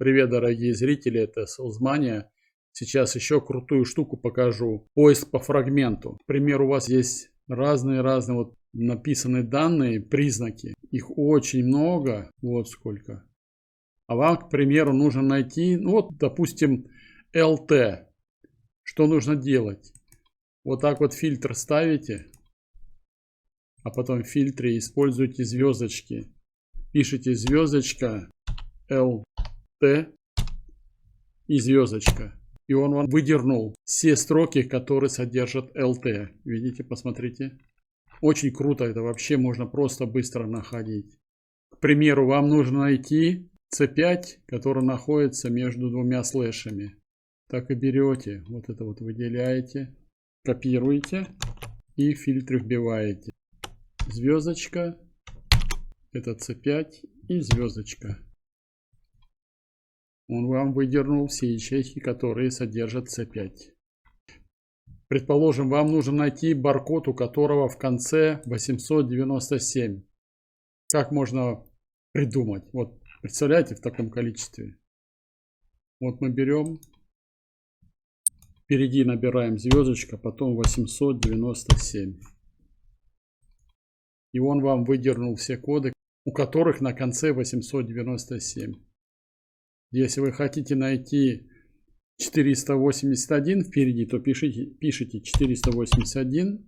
Привет, дорогие зрители, это Salesmania. Сейчас еще крутую штуку покажу. Поиск по фрагменту. К примеру, у вас есть разные вот написанные данные, признаки. Их очень много, вот сколько. А вам, к примеру, нужно найти, ну вот, допустим, LT. Что нужно делать? Вот так вот фильтр ставите, а потом в фильтре используйте звездочки. Пишите звездочка LT и звездочка. И он вам выдернул все строки, которые содержат LT. Видите, посмотрите. Очень круто, это вообще можно просто быстро находить. К примеру, вам нужно найти C5, который находится между двумя слэшами. Так и берете, вот это вот выделяете, копируете и в фильтр вбиваете. Звездочка, это C5 и звездочка. Он вам выдернул все ячейки, которые содержат C5. Предположим, вам нужно найти баркод, у которого в конце 897. Как можно придумать? Вот, представляете, в таком количестве. Вот мы берем, впереди набираем звездочка, потом 897. И он вам выдернул все коды, у которых на конце 897. Если вы хотите найти 481 впереди, то пишите 481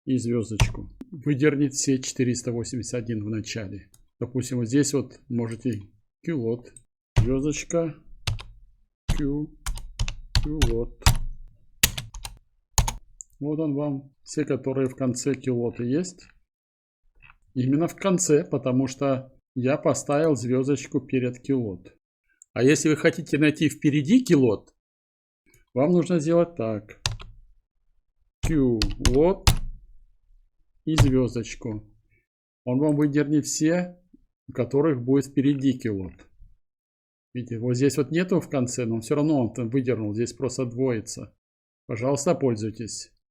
и звездочку. Выдернет все 481 в начале. Допустим, вот здесь вот можете килот, звездочка, килот. Вот он вам, все, которые в конце килота есть. Именно в конце, потому что я поставил звездочку перед килот. А если вы хотите найти впереди килот, вам нужно сделать так. Килот и звездочку. Он вам выдернет все, у которых будет впереди килот. Видите, вот здесь вот нету в конце, но все равно он там выдернул. Здесь просто двоится. Пожалуйста, пользуйтесь.